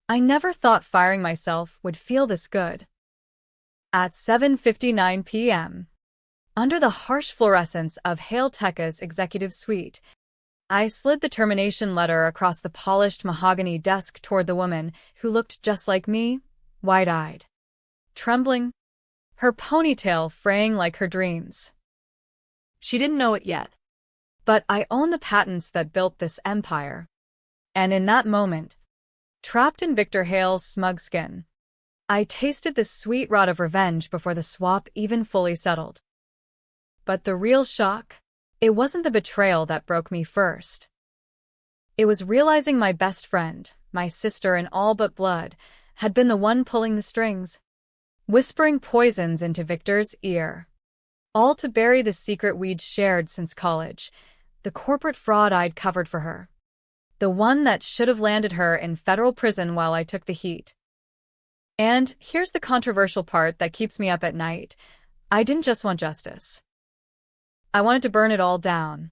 I never thought firing myself would feel this good. At 7:59 p.m., under the harsh fluorescence of Hale Tekka's executive suite, I slid the termination letter across the polished mahogany desk toward the woman who looked just like me, wide-eyed, trembling, her ponytail fraying like her dreams. She didn't know it yet. But I own the patents that built this empire. And in that moment, trapped in Victor Hale's smug skin, I tasted the sweet rot of revenge before the swap even fully settled. But the real shock? It wasn't the betrayal that broke me first. It was realizing my best friend, my sister in all but blood, had been the one pulling the strings, whispering poisons into Victor's ear. All to bury the secret we'd shared since college, the corporate fraud I'd covered for her. The one that should have landed her in federal prison while I took the heat. And here's the controversial part that keeps me up at night. I didn't just want justice. I wanted to burn it all down.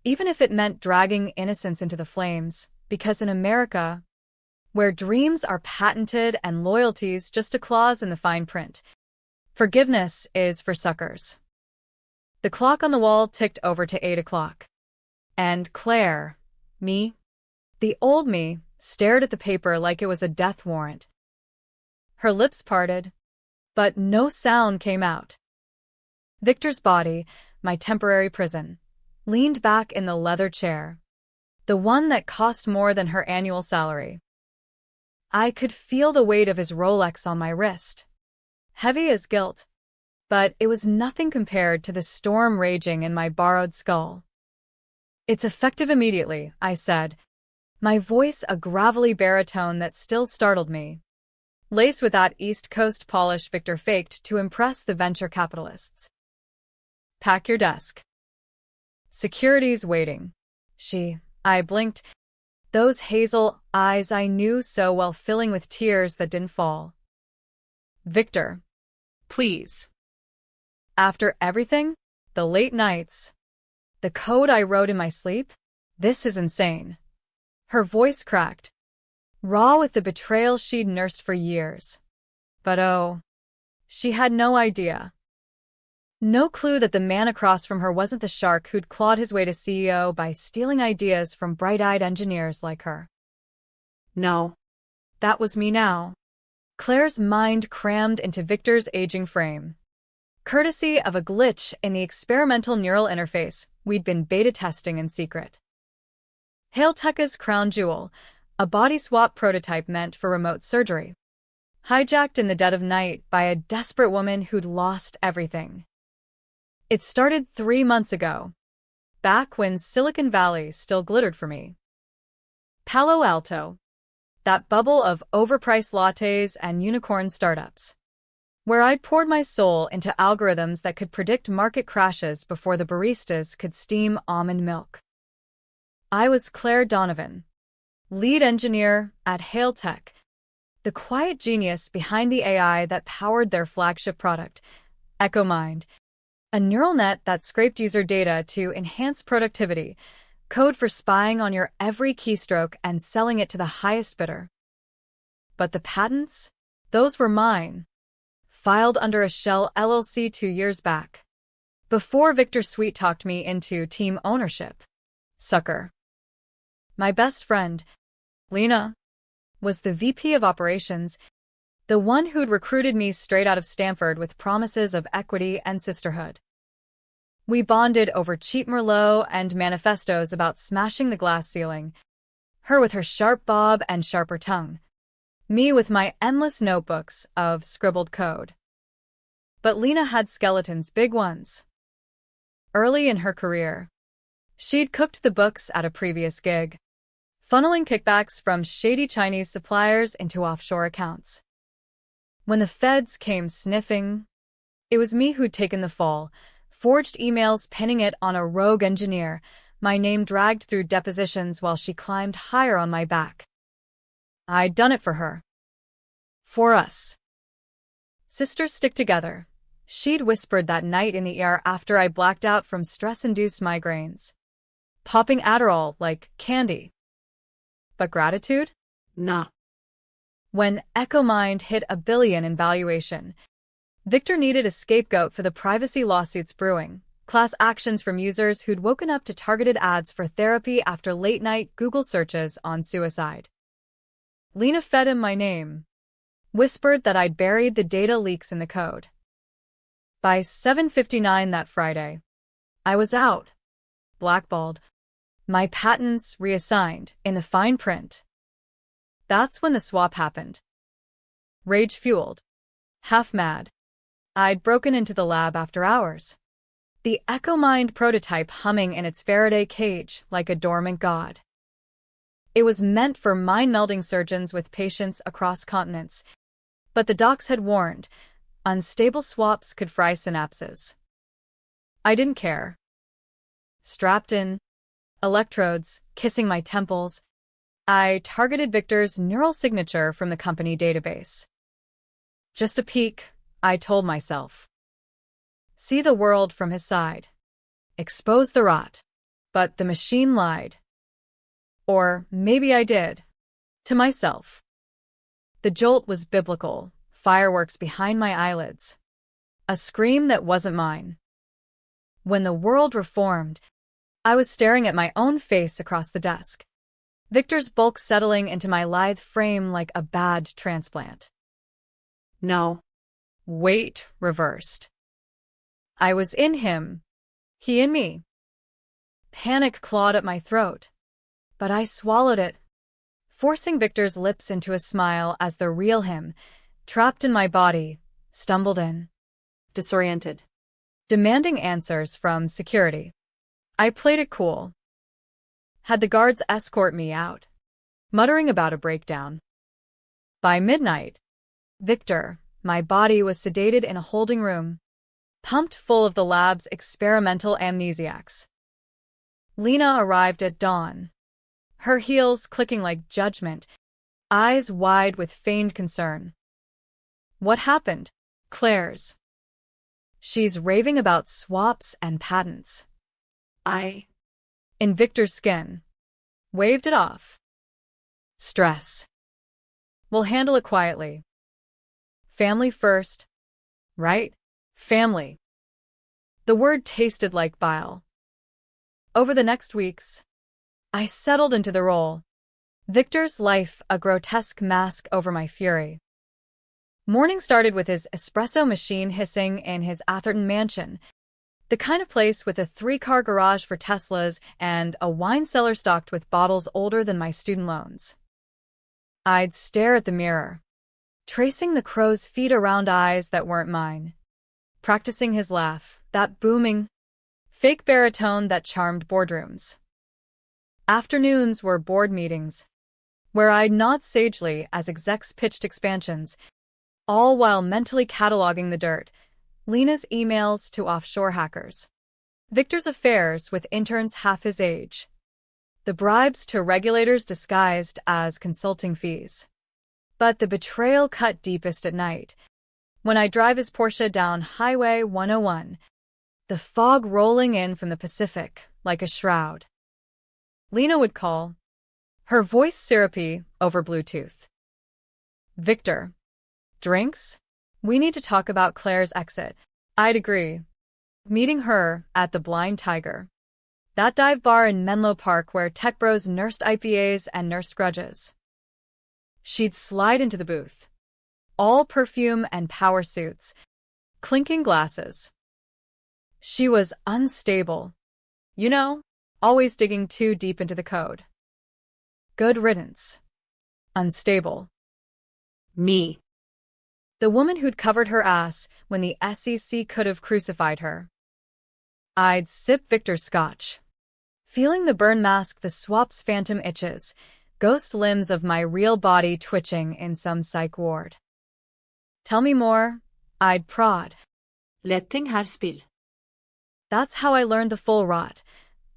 Even if it meant dragging innocence into the flames, because in America, where dreams are patented and loyalty's just a clause in the fine print, forgiveness is for suckers. The clock on the wall ticked over to 8 o'clock. And Claire, me, the old me, stared at the paper like it was a death warrant. Her lips parted, but no sound came out. Victor's body, my temporary prison, leaned back in the leather chair, the one that cost more than her annual salary. I could feel the weight of his Rolex on my wrist, heavy as guilt, but it was nothing compared to the storm raging in my borrowed skull. "It's effective immediately," I said, my voice a gravelly baritone that still startled me, laced with that East Coast polish Victor faked to impress the venture capitalists. "Pack your desk. Security's waiting." I blinked, those hazel eyes I knew so well filling with tears that didn't fall. "Victor, please." After everything, the late nights, the code I wrote in my sleep, this is insane. Her voice cracked, raw with the betrayal she'd nursed for years. But oh, she had no idea. No clue that the man across from her wasn't the shark who'd clawed his way to CEO by stealing ideas from bright-eyed engineers like her. No. That was me now. Claire's mind crammed into Victor's aging frame, courtesy of a glitch in the experimental neural interface we'd been beta testing in secret. Hale Tekka's crown jewel, a body swap prototype meant for remote surgery, hijacked in the dead of night by a desperate woman who'd lost everything. It started 3 months ago, back when Silicon Valley still glittered for me. Palo Alto, that bubble of overpriced lattes and unicorn startups, where I'd poured my soul into algorithms that could predict market crashes before the baristas could steam almond milk. I was Claire Donovan, lead engineer at Hale Tech, the quiet genius behind the AI that powered their flagship product, EchoMind, a neural net that scraped user data to enhance productivity, code for spying on your every keystroke and selling it to the highest bidder. But the patents? Those were mine, filed under a Shell LLC 2 years back, before Victor sweet-talked me into team ownership. Sucker. My best friend, Lena, was the VP of operations, the one who'd recruited me straight out of Stanford with promises of equity and sisterhood. We bonded over cheap Merlot and manifestos about smashing the glass ceiling, her with her sharp bob and sharper tongue, me with my endless notebooks of scribbled code. But Lena had skeletons, big ones. Early in her career, she'd cooked the books at a previous gig, funneling kickbacks from shady Chinese suppliers into offshore accounts. When the feds came sniffing, it was me who'd taken the fall, forged emails pinning it on a rogue engineer, my name dragged through depositions while she climbed higher on my back. I'd done it for her. For us. Sisters stick together, she'd whispered that night in the air after I blacked out from stress-induced migraines, popping Adderall like candy. But gratitude? Nah. When EchoMind hit $1 billion in valuation, Victor needed a scapegoat for the privacy lawsuits brewing, class actions from users who'd woken up to targeted ads for therapy after late-night Google searches on suicide. Lena fed him my name, whispered that I'd buried the data leaks in the code. By 7:59 that Friday, I was out, blackballed, my patents reassigned in the fine print. That's when the swap happened. Rage-fueled, half-mad, I'd broken into the lab after hours. The EchoMind prototype humming in its Faraday cage like a dormant god. It was meant for mind-melding surgeons with patients across continents, but the docs had warned, unstable swaps could fry synapses. I didn't care. Strapped in, electrodes kissing my temples, I targeted Victor's neural signature from the company database. Just a peek, I told myself. See the world from his side. Expose the rot. But the machine lied. Or maybe I did. To myself. The jolt was biblical, fireworks behind my eyelids. A scream that wasn't mine. When the world reformed, I was staring at my own face across the desk. Victor's bulk settling into my lithe frame like a bad transplant. No. Weight reversed. I was in him, he in me. Panic clawed at my throat, but I swallowed it, forcing Victor's lips into a smile as the real him, trapped in my body, stumbled in. Disoriented. Demanding answers from security. I played it cool. Had the guards escort me out, muttering about a breakdown. By midnight, Victor, my body was sedated in a holding room, pumped full of the lab's experimental amnesiacs. Lena arrived at dawn, her heels clicking like judgment, eyes wide with feigned concern. What happened? Claire's. She's raving about swaps and patents. In Victor's skin. Waved it off. Stress. We'll handle it quietly. Family first. Right? Family. The word tasted like bile. Over the next weeks, I settled into the role. Victor's life a grotesque mask over my fury. Morning started with his espresso machine hissing in his Atherton mansion, the kind of place with a 3-car garage for Teslas and a wine cellar stocked with bottles older than my student loans. I'd stare at the mirror, tracing the crow's feet around eyes that weren't mine, practicing his laugh, that booming, fake baritone that charmed boardrooms. Afternoons were board meetings, where I'd nod sagely as execs pitched expansions, all while mentally cataloging the dirt, Lena's emails to offshore hackers, Victor's affairs with interns half his age, the bribes to regulators disguised as consulting fees. But the betrayal cut deepest at night, when I drive his Porsche down Highway 101, the fog rolling in from the Pacific like a shroud. Lena would call, her voice syrupy over Bluetooth. Victor. Drinks? We need to talk about Claire's exit. I'd agree. Meeting her at the Blind Tiger. That dive bar in Menlo Park where tech bros nursed IPAs and nursed grudges. She'd slide into the booth. All perfume and power suits. Clinking glasses. She was unstable. You know, always digging too deep into the code. Good riddance. Unstable. Me. The woman who'd covered her ass when the SEC could have crucified her. I'd sip Victor's scotch, feeling the burn mask the swap's phantom itches, ghost limbs of my real body twitching in some psych ward. Tell me more, I'd prod. Letting her spill. That's how I learned the full rot.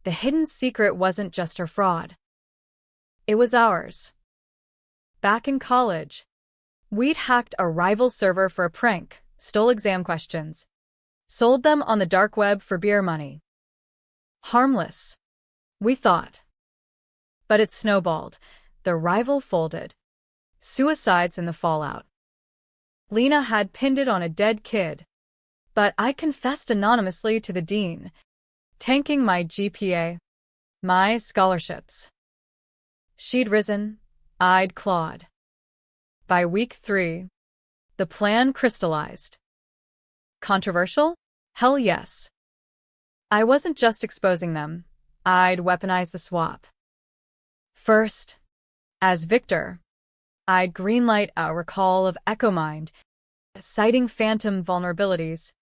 The hidden secret wasn't just her fraud. It was ours. Back in college, we'd hacked a rival server for a prank, stole exam questions, sold them on the dark web for beer money. Harmless, we thought. But it snowballed. The rival folded. suicides in the fallout. Lena had pinned it on a dead kid, but I confessed anonymously to the dean, tanking my GPA, my scholarships. She'd risen, I'd clawed. By week 3, the plan crystallized. Controversial? Hell yes. I wasn't just exposing them, I'd weaponize the swap. First, as Victor, I'd greenlight a recall of EchoMind, citing phantom vulnerabilities,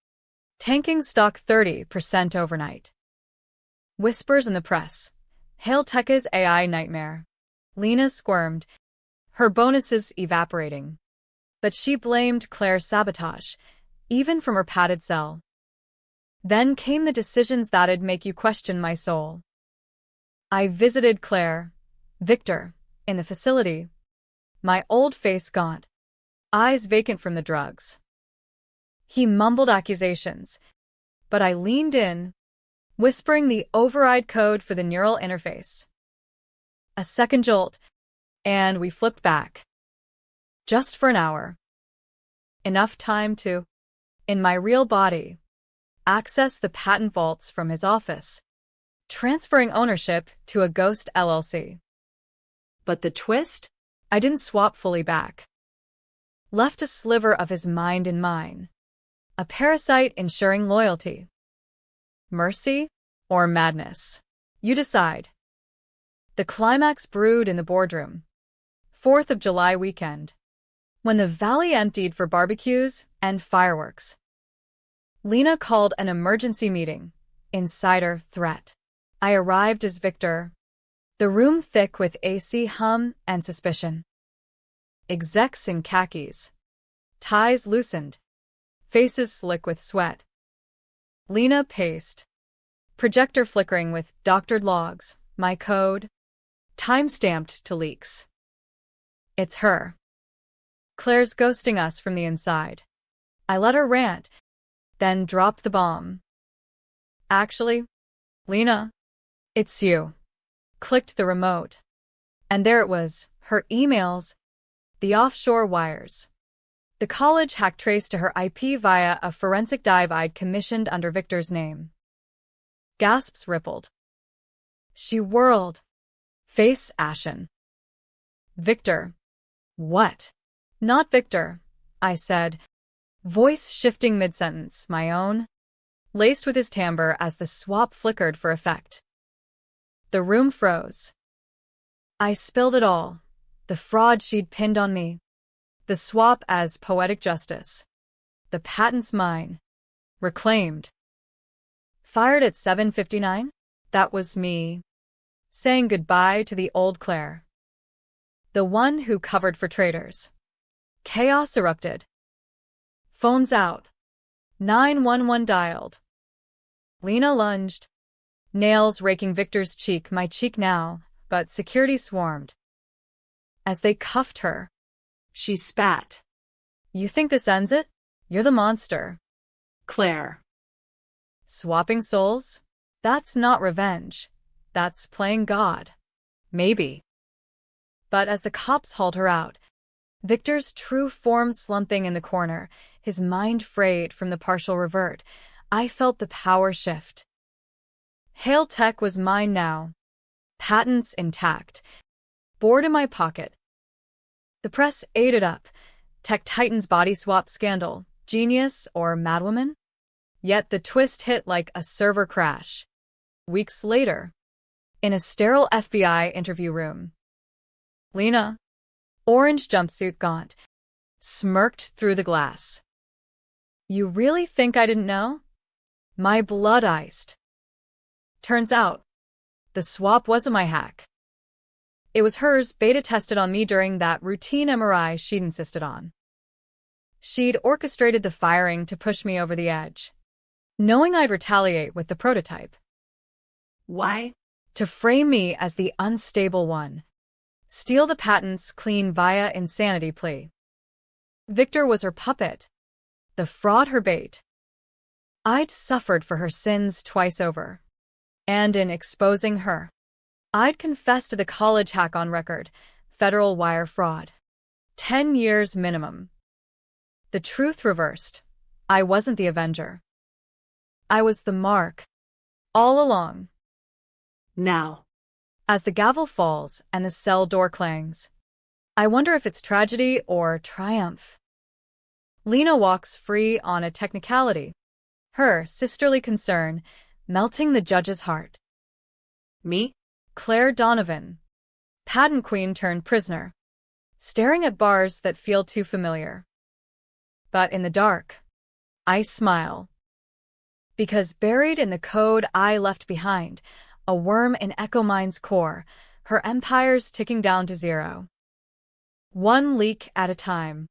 tanking stock 30% overnight. Whispers in the press. Hail Tekka's AI nightmare. Lena squirmed, her bonuses evaporating. But she blamed Claire's sabotage, even from her padded cell. Then came the decisions that'd make you question my soul. I visited Claire, Victor, in the facility, my old face gaunt, eyes vacant from the drugs. He mumbled accusations, but I leaned in, whispering the override code for the neural interface. A second jolt, and we flipped back. Just for an hour. Enough time to, in my real body, access the patent vaults from his office, transferring ownership to a ghost LLC. But the twist? I didn't swap fully back. Left a sliver of his mind in mine, a parasite ensuring loyalty. Mercy or madness? You decide. The climax brewed in the boardroom. 4th of July weekend, when the valley emptied for barbecues and fireworks. Lena called an emergency meeting. Insider threat. I arrived as Victor, the room thick with AC hum and suspicion. Execs in khakis, ties loosened, faces slick with sweat. Lena paced, projector flickering with doctored logs, my code, time-stamped to leaks. It's her. Claire's ghosting us from the inside. I let her rant, then dropped the bomb. Actually, Lena, it's you. Clicked the remote. And there it was, her emails, the offshore wires. The college hack traced to her IP via a forensic dive I'd commissioned under Victor's name. Gasps rippled. She whirled, face ashen. Victor. What? Not Victor, I said, voice shifting mid-sentence, my own, laced with his timbre as the swap flickered for effect. The room froze. I spilled it all, the fraud she'd pinned on me, the swap as poetic justice, the patents mine, reclaimed. Fired at 7:59? That was me, saying goodbye to the old Claire. The one who covered for traitors. Chaos erupted. Phones out. 911 dialed. Lena lunged, nails raking Victor's cheek, my cheek now, but security swarmed. As they cuffed her, She spat. You think this ends it? You're the monster. Claire. Swapping souls? That's not revenge. That's playing God. Maybe. But as the cops hauled her out, Victor's true form slumping in the corner, his mind frayed from the partial revert, I felt the power shift. Hail Tech was mine now. Patents intact. Board in my pocket. The press ate it up. Tech Titan's body swap scandal. Genius or madwoman? Yet the twist hit like a server crash. Weeks later, in a sterile FBI interview room, Lena, orange jumpsuit gaunt, smirked through the glass. You really think I didn't know? My blood iced. Turns out, the swap wasn't my hack. It was hers, beta tested on me during that routine MRI she'd insisted on. She'd orchestrated the firing to push me over the edge, knowing I'd retaliate with the prototype. Why? To frame me as the unstable one. Steal the patents clean via insanity plea. Victor was her puppet. The fraud her bait. I'd suffered for her sins twice over. And in exposing her, I'd confessed to the college hack on record, federal wire fraud. 10 years minimum. The truth reversed. I wasn't the Avenger. I was the mark. All along. Now. As the gavel falls and the cell door clangs, I wonder if it's tragedy or triumph. Lena walks free on a technicality, her sisterly concern melting the judge's heart. Me? Claire Donovan, patent queen turned prisoner, staring at bars that feel too familiar. But in the dark, I smile. Because buried in the code I left behind, a worm in EchoMind's core, her empire's ticking down to zero. One leak at a time.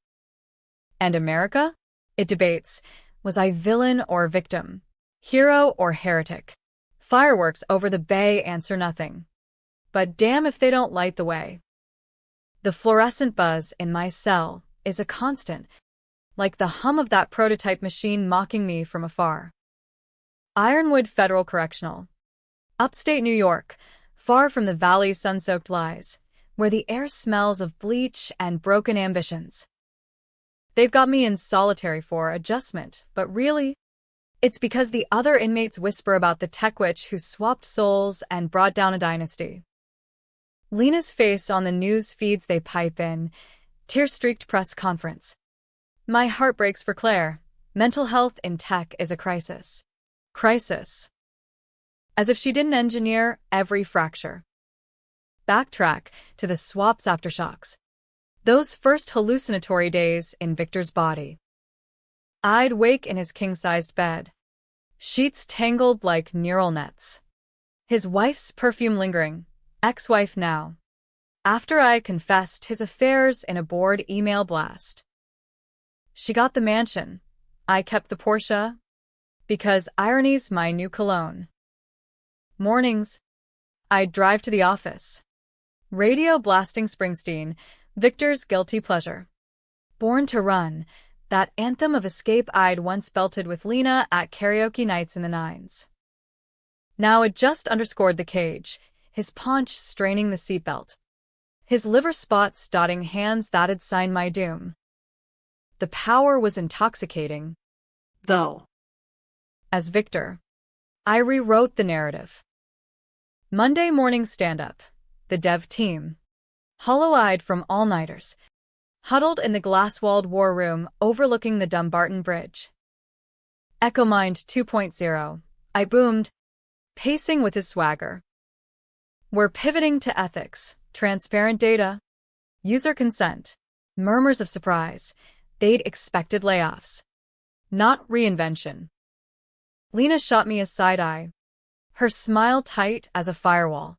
And America? It debates, was I villain or victim? Hero or heretic? Fireworks over the bay answer nothing. But damn if they don't light the way. The fluorescent buzz in my cell is a constant, like the hum of that prototype machine mocking me from afar. Ironwood Federal Correctional. Upstate New York, far from the valley's sun-soaked lies, where the air smells of bleach and broken ambitions. They've got me in solitary for adjustment, but really, it's because the other inmates whisper about the tech witch who swapped souls and brought down a dynasty. Lena's face on the news feeds they pipe in, tear-streaked press conference. My heart breaks for Claire. Mental health in tech is a crisis. Crisis. As if she didn't engineer every fracture. Backtrack to the swap's aftershocks. Those first hallucinatory days in Victor's body. I'd wake in his king-sized bed. Sheets tangled like neural nets. His wife's perfume lingering. Ex-wife now. After I confessed his affairs in a bored email blast. She got the mansion. I kept the Porsche. Because irony's my new cologne. Mornings, I'd drive to the office. Radio blasting Springsteen, Victor's guilty pleasure. Born to Run, that anthem of escape I'd once belted with Lena at karaoke nights in the 90s. Now it just underscored the cage, his paunch straining the seatbelt. His liver spots dotting hands that'd sign my doom. The power was intoxicating. Though. As Victor, I rewrote the narrative. Monday morning stand-up, the dev team. Hollow-eyed from all-nighters, huddled in the glass-walled war room overlooking the Dumbarton Bridge. EchoMind 2.0, I boomed, pacing with his swagger. We're pivoting to ethics, transparent data, user consent, murmurs of surprise. They'd expected layoffs. Not reinvention. Lena shot me a side-eye, her smile tight as a firewall.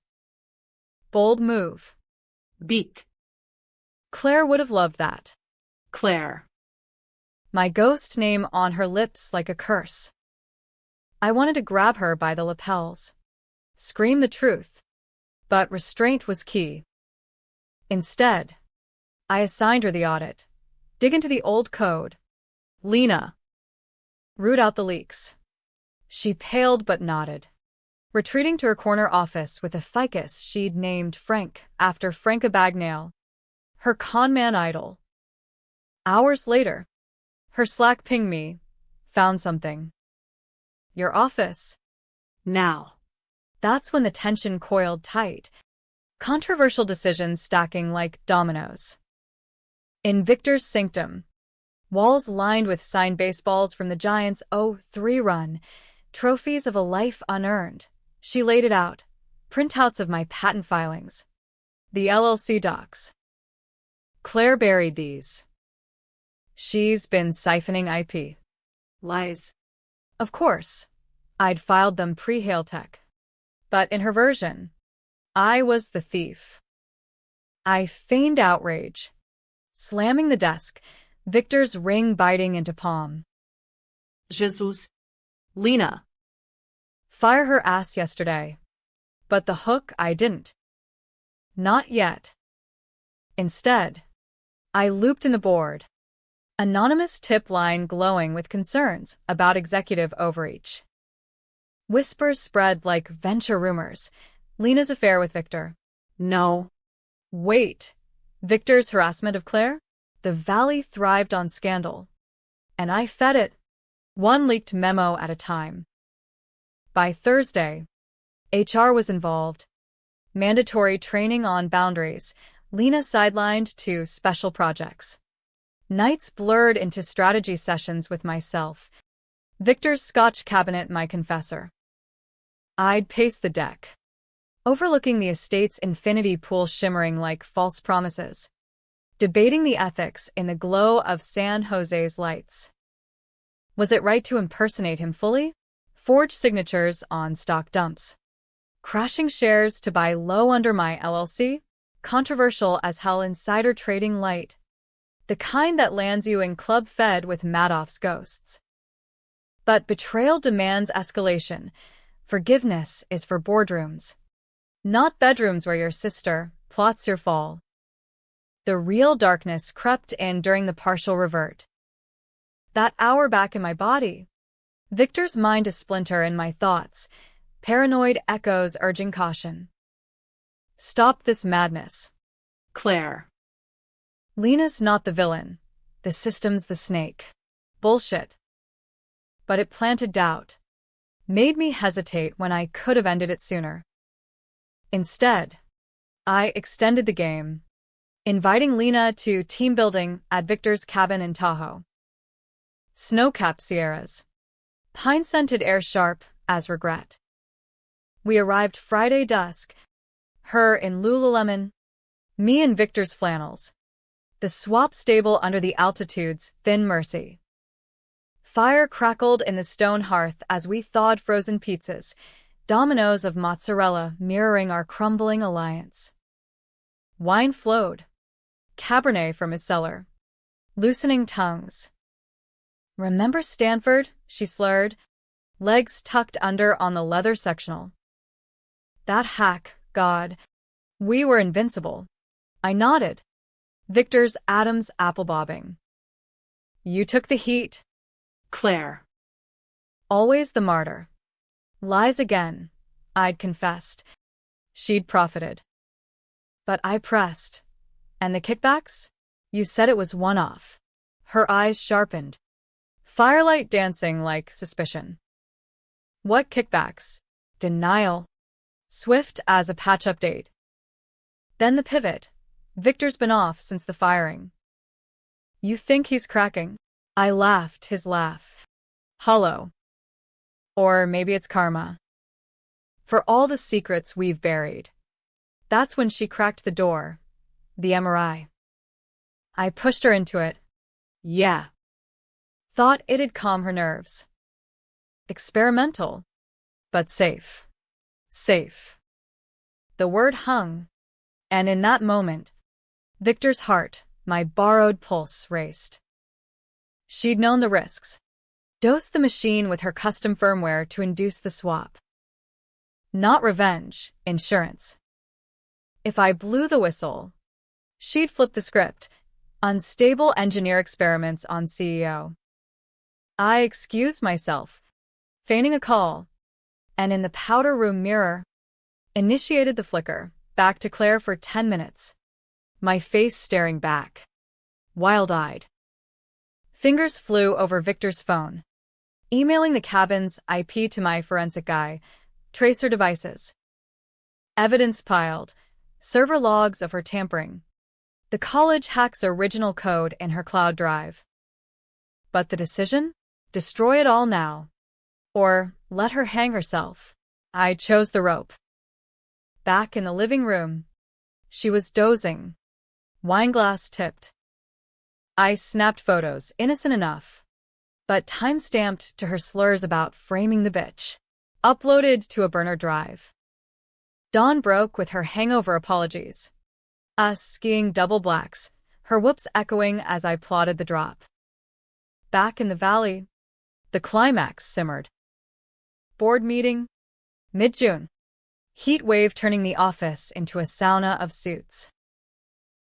Bold move. Beak. Claire would have loved that. Claire. My ghost name on her lips like a curse. I wanted to grab her by the lapels. Scream the truth. But restraint was key. Instead, I assigned her the audit. Dig into the old code. Lena. Root out the leaks. She paled but nodded, retreating to her corner office with a ficus she'd named Frank after Frank Abagnale, her conman idol. Hours later, her Slack pinged me, found something. Your office. Now. That's when the tension coiled tight, controversial decisions stacking like dominoes. In Victor's sanctum, walls lined with signed baseballs from the Giants' 0-3 run, trophies of a life unearned. She laid it out, printouts of my patent filings. The LLC docs. Claire buried these. She's been siphoning IP. Lies. Of course, I'd filed them pre-Hailtech. But in her version, I was the thief. I feigned outrage, slamming the desk, Victor's ring biting into palm. Jesus. Lena. Fire her ass yesterday. But the hook I didn't. Not yet. Instead, I looped in the board. Anonymous tip line glowing with concerns about executive overreach. Whispers spread like venture rumors. Lena's affair with Victor. No. Wait. Victor's harassment of Claire? The valley thrived on scandal. And I fed it, one leaked memo at a time. By Thursday, HR was involved. Mandatory training on boundaries, Lena sidelined to special projects. Nights blurred into strategy sessions with myself. Victor's Scotch cabinet my confessor. I'd pace the deck, overlooking the estate's infinity pool shimmering like false promises, debating the ethics in the glow of San Jose's lights. Was it right to impersonate him fully? Forge signatures on stock dumps. Crashing shares to buy low under my LLC? Controversial as hell insider trading light. The kind that lands you in Club Fed with Madoff's ghosts. But betrayal demands escalation. Forgiveness is for boardrooms, not bedrooms where your sister plots your fall. The real darkness crept in during the partial revert. That hour back in my body. Victor's mind a splinter in my thoughts, paranoid echoes urging caution. Stop this madness. Claire. Lena's not the villain. The system's the snake. Bullshit. But it planted doubt. Made me hesitate when I could have ended it sooner. Instead, I extended the game, inviting Lena to team building at Victor's cabin in Tahoe. Snow-capped Sierras. Pine-scented air sharp as regret. We arrived Friday dusk, her in Lululemon, me in Victor's flannels. The swap stable under the altitude's thin mercy. Fire crackled in the stone hearth as we thawed frozen pizzas, dominoes of mozzarella mirroring our crumbling alliance. Wine flowed. Cabernet from his cellar. Loosening tongues. Remember Stanford? She slurred, legs tucked under on the leather sectional. That hack, God. We were invincible. I nodded. Victor's Adam's apple bobbing. You took the heat. Claire. Always the martyr. Lies again, I'd confessed. She'd profited. But I pressed. And the kickbacks? You said it was one-off. Her eyes sharpened. Firelight dancing like suspicion. What kickbacks? Denial. Swift as a patch update. Then the pivot. Victor's been off since the firing. You think he's cracking? I laughed his laugh. Hollow. Or maybe it's karma. For all the secrets we've buried. That's when she cracked the door. The MRI. I pushed her into it. Yeah. Thought it'd calm her nerves. Experimental. But safe. Safe. The word hung. And in that moment, Victor's heart, my borrowed pulse, raced. She'd known the risks. Dosed the machine with her custom firmware to induce the swap. Not revenge, insurance. If I blew the whistle, she'd flip the script. Unstable engineer experiments on CEO. I excused myself, feigning a call, and in the powder room mirror, initiated the flicker, back to Claire for 10 minutes. My face staring back. Wild-eyed. Fingers flew over Victor's phone, emailing the cabin's IP to my forensic guy, tracer devices. Evidence piled, server logs of her tampering. The college hack's original code in her cloud drive. But the decision? Destroy it all now. Or let her hang herself. I chose the rope. Back in the living room, she was dozing, wineglass tipped. I snapped photos, innocent enough, but time-stamped to her slurs about framing the bitch. Uploaded to a burner drive. Dawn broke with her hangover apologies. Us skiing double blacks, her whoops echoing as I plotted the drop. Back in the valley, the climax simmered. Board meeting, mid-June. Heat wave turning the office into a sauna of suits.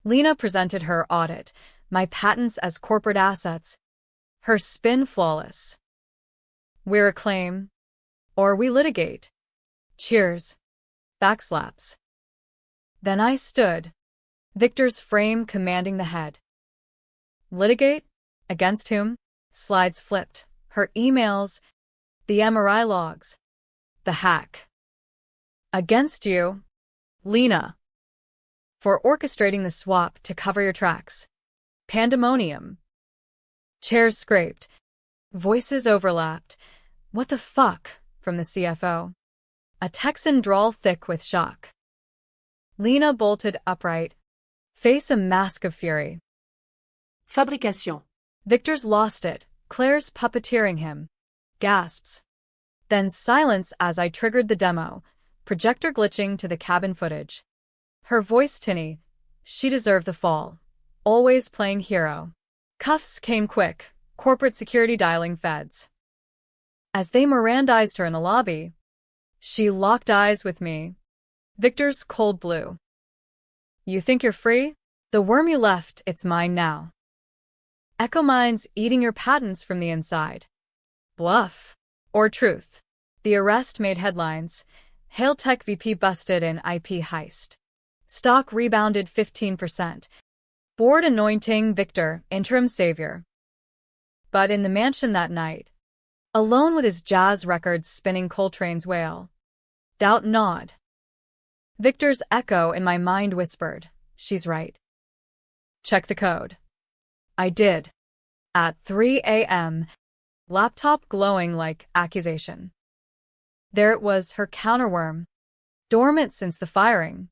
Lena presented her audit, my patents as corporate assets. Her spin flawless. We're a claim, or we litigate. Cheers. Backslaps. Then I stood, Victor's frame commanding the head. Litigate? Against whom? Slides flipped. Her emails, the MRI logs, the hack. Against you, Lena, for orchestrating the swap to cover your tracks. Pandemonium. Chairs scraped. Voices overlapped. What the fuck? From the CFO. A Texan drawl thick with shock. Lena bolted upright, face a mask of fury. Fabrication. Victor's lost it. Claire's puppeteering him. Gasps. Then silence as I triggered the demo, projector glitching to the cabin footage. Her voice tinny. She deserved the fall. Always playing hero. Cuffs came quick, corporate security dialing feds. As they Mirandized her in the lobby, she locked eyes with me. Victor's cold blue. You think you're free? The worm you left, it's mine now. Echo Mind's eating your patents from the inside. Bluff. Or truth. The arrest made headlines. Hail Tech VP busted in IP heist. Stock rebounded 15%. Board anointing Victor interim savior. But in the mansion that night, alone with his jazz records spinning Coltrane's Wail, doubt gnawed. Victor's echo in my mind whispered, she's right. Check the code. I did. At 3 a.m., laptop glowing like accusation. There it was, her counterworm, dormant since the firing.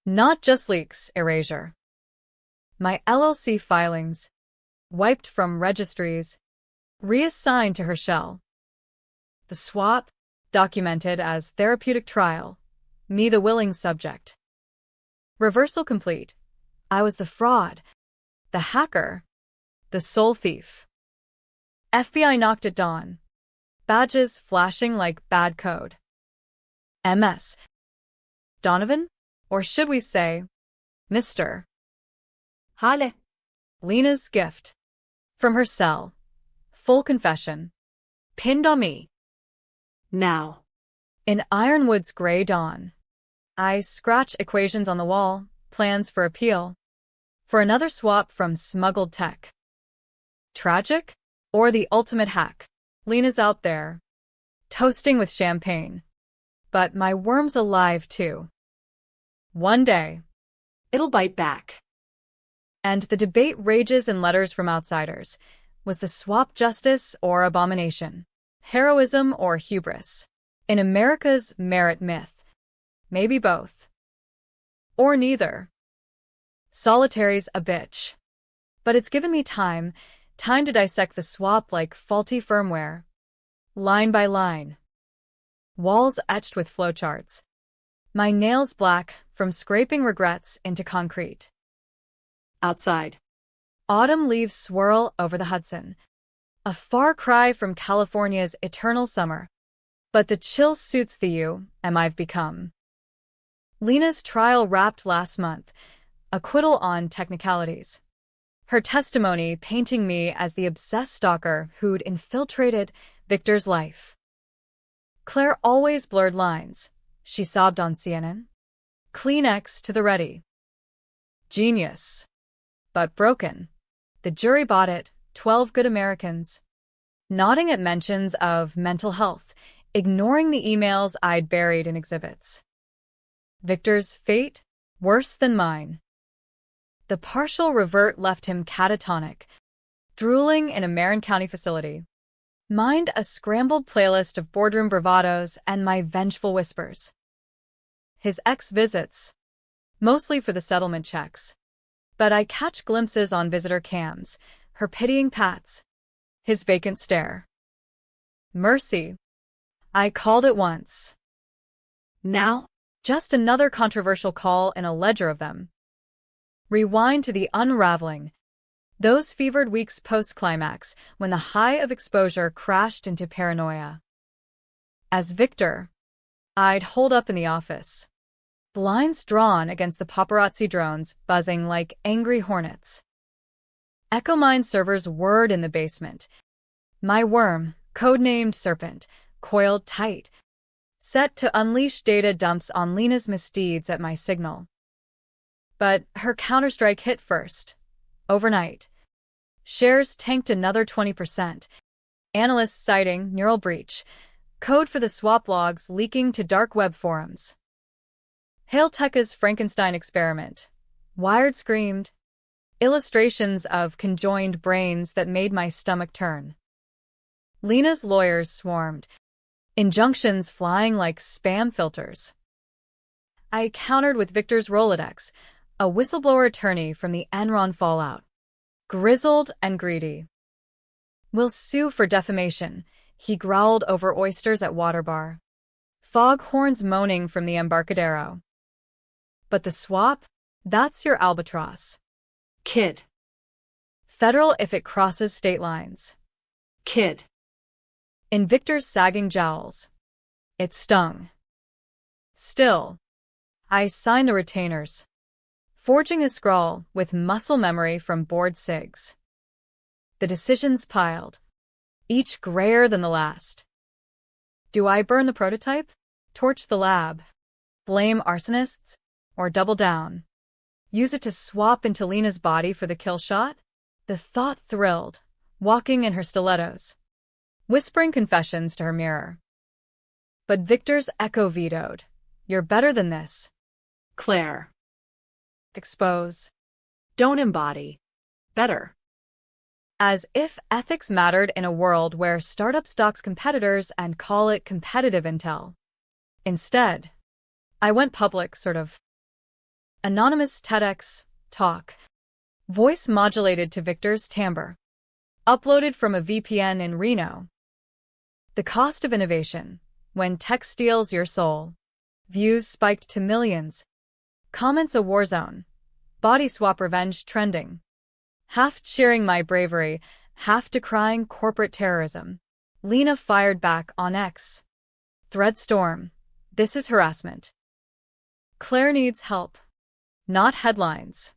Not just leaks, erasure. My LLC filings, wiped from registries, reassigned to her shell. The swap, documented as therapeutic trial, me the willing subject. Reversal complete. I was the fraud, the hacker, the soul thief. FBI knocked at dawn. Badges flashing like bad code. MS. Donovan? Or should we say, Mr. Hale. Lena's gift. From her cell. Full confession. Pinned on me. Now. In Ironwood's gray dawn. I scratch equations on the wall, plans for appeal. For another swap from smuggled tech. Tragic? Or the ultimate hack? Lena's out there, toasting with champagne. But my worm's alive too. One day, It'll bite back. and the debate rages in letters from outsiders. Was the swap justice or abomination? Heroism or hubris? In America's merit myth, maybe both. Or neither. Solitary's a bitch. But it's given me time to dissect the swap like faulty firmware. Line by line. Walls etched with flowcharts. My nails black from scraping regrets into concrete. Outside. Autumn leaves swirl over the Hudson. A far cry from California's eternal summer. But the chill suits the I've become. Lena's trial wrapped last month. Acquittal on technicalities. Her testimony painting me as the obsessed stalker who'd infiltrated Victor's life. Claire always blurred lines. She sobbed on CNN. Kleenex to the ready. Genius. But broken. The jury bought it, 12 good Americans. Nodding at mentions of mental health, ignoring the emails I'd buried in exhibits. Victor's fate? Worse than mine. The partial revert left him catatonic, drooling in a Marin County facility. Mind a scrambled playlist of boardroom bravados and my vengeful whispers. His ex-visits, mostly for the settlement checks. But I catch glimpses on visitor cams, her pitying pats, his vacant stare. Mercy. I called it once. Now? Just another controversial call in a ledger of them. Rewind to the unraveling. Those fevered weeks post-climax when the high of exposure crashed into paranoia. As Victor, I'd holed up in the office. Blinds drawn against the paparazzi drones buzzing like angry hornets. EchoMind servers whirred in the basement. My worm, codenamed Serpent, coiled tight, set to unleash data dumps on Lena's misdeeds at my signal. But her counterstrike hit first, overnight, Shares tanked another 20%. Analysts citing neural breach. Code for the swap logs leaking to dark web forums. Hail Tekka's Frankenstein experiment. Wired screamed. Illustrations of conjoined brains that made my stomach turn. Lena's lawyers swarmed. Injunctions flying like spam filters. I countered with Victor's Rolodex, a whistleblower attorney from the Enron fallout. Grizzled and greedy. We'll sue for defamation, he growled over oysters at Waterbar. Foghorns moaning from the Embarcadero. But the swap? That's your albatross. Kid. Federal if it crosses state lines. Kid. In Victor's sagging jowls. It stung. Still, I signed the retainers, forging a scrawl with muscle memory from board SIGs. The decisions piled, each grayer than the last. Do I burn the prototype? Torch the lab? Blame arsonists? Or double down? Use it to swap into Lena's body for the kill shot? The thought thrilled, walking in her stilettos, whispering confessions to her mirror. But Victor's echo vetoed. You're better than this. Claire. Expose. Don't embody. Better. As if ethics mattered in a world where startup stalks competitors and call it competitive intel. Instead, I went public, sort of. Anonymous TEDx talk. Voice modulated to Victor's timbre. Uploaded from a VPN in Reno. The cost of innovation, when tech steals your soul. Views spiked to millions. Comments a war zone. Body swap revenge trending. Half cheering my bravery, half decrying corporate terrorism. Lena fired back on X. Thread storm. This is harassment. Claire needs help. Not headlines.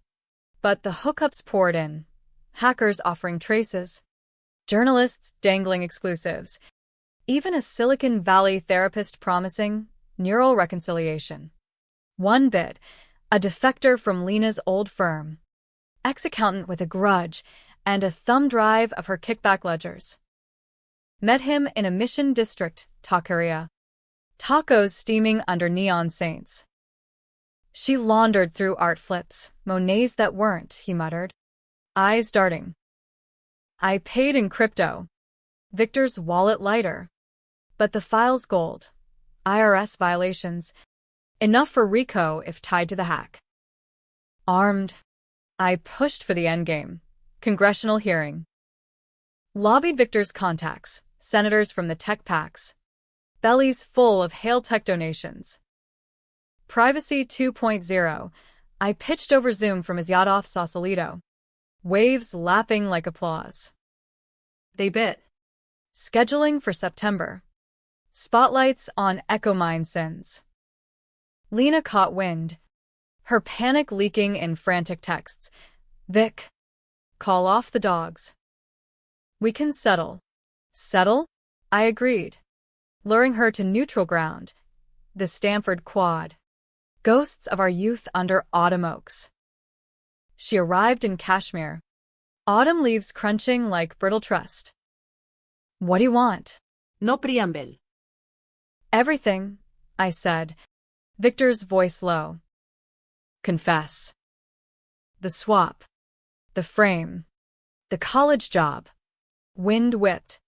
But the hookups poured in. Hackers offering traces. Journalists dangling exclusives. Even a Silicon Valley therapist promising neural reconciliation. One bit, a defector from Lena's old firm. Ex-accountant with a grudge and a thumb drive of her kickback ledgers. Met him in a Mission District taqueria. Tacos steaming under neon saints. She laundered through art flips, Monets that weren't, he muttered. Eyes darting. I paid in crypto. Victor's wallet lighter. But the file's gold. IRS violations. Enough for RICO if tied to the hack. Armed. I pushed for the endgame. Congressional hearing. Lobbied Victor's contacts, senators from the tech PACs. Bellies full of Hail Tech donations. Privacy 2.0. I pitched over Zoom from his yacht off Sausalito. Waves lapping like applause. They bit. Scheduling for September. Spotlights on EchoMine sins. Lena caught wind. Her panic leaking in frantic texts. Vic. Call off the dogs. We can settle. Settle? I agreed. Luring her to neutral ground. The Stanford Quad. Ghosts of our youth under autumn oaks. She arrived in Kashmir. Autumn leaves crunching like brittle trust. What do you want? No preamble. Everything, I said, Victor's voice low. Confess. The swap. The frame. The college job. Wind whipped.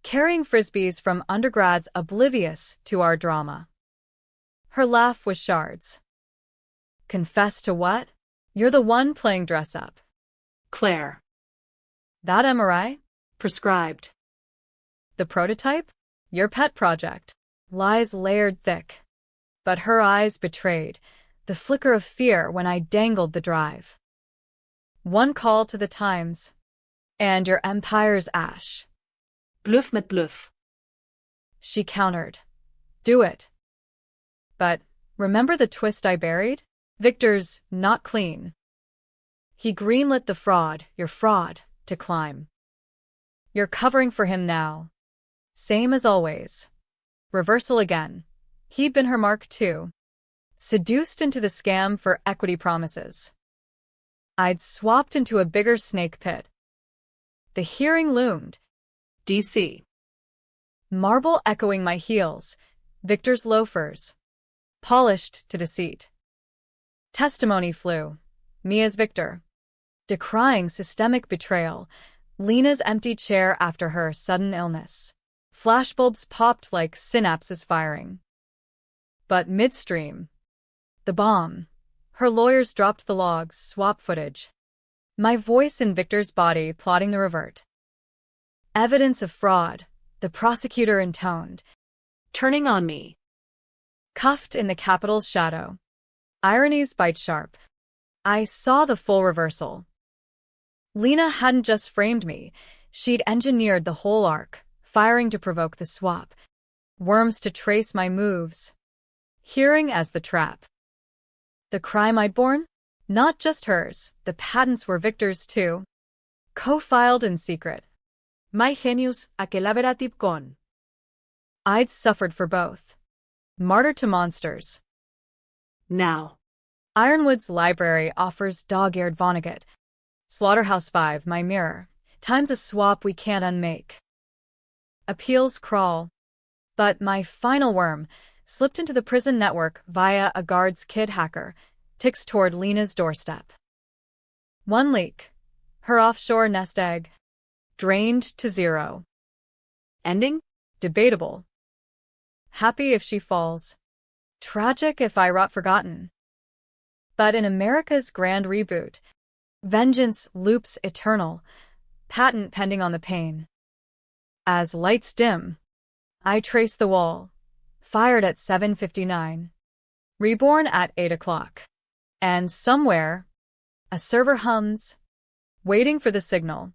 Carrying frisbees from undergrads oblivious to our drama. Her laugh was shards. Confess to what? You're the one playing dress up. Claire. That MRI? Prescribed. The prototype? Your pet project. Lies layered thick. But her eyes betrayed the flicker of fear when I dangled the drive. One call to the Times. And your empire's ash. Bluff met bluff. She countered. Do it. But remember the twist I buried? Victor's not clean. He greenlit the fraud, your fraud, to climb. You're covering for him now. Same as always. Reversal again. He'd been her mark too. Seduced into the scam for equity promises. I'd swapped into a bigger snake pit. The hearing loomed. DC. Marble echoing my heels. Victor's loafers. Polished to deceit. Testimony flew. Me as Victor. Decrying systemic betrayal. Lena's empty chair after her sudden illness. Flashbulbs popped like synapses firing. But midstream. The bomb. Her lawyers dropped the logs, swap footage. My voice in Victor's body plotting the revert. Evidence of fraud, the prosecutor intoned. Turning on me. Cuffed in the Capitol's shadow. Ironies bite sharp. I saw the full reversal. Lena hadn't just framed me, she'd engineered the whole arc, firing to provoke the swap. Worms to trace my moves. Hearing as the trap. The crime I'd borne? Not just hers, the patents were Victor's too. Co-filed in secret. My genius aquel con. I'd suffered for both. Martyr to monsters. Now. Ironwood's library offers dog-eared Vonnegut. Slaughterhouse-5, my mirror. Time's a swap we can't unmake. Appeals crawl. But my final worm slipped into the prison network via a guard's kid hacker, ticks toward Lena's doorstep. One leak. Her offshore nest egg. Drained to zero. Ending? Debatable. Happy if she falls. Tragic if I rot forgotten. But in America's grand reboot, vengeance loops eternal, patent pending on the pane. As lights dim, I trace the wall, fired at 7:59, reborn at 8 o'clock. And somewhere, a server hums, waiting for the signal.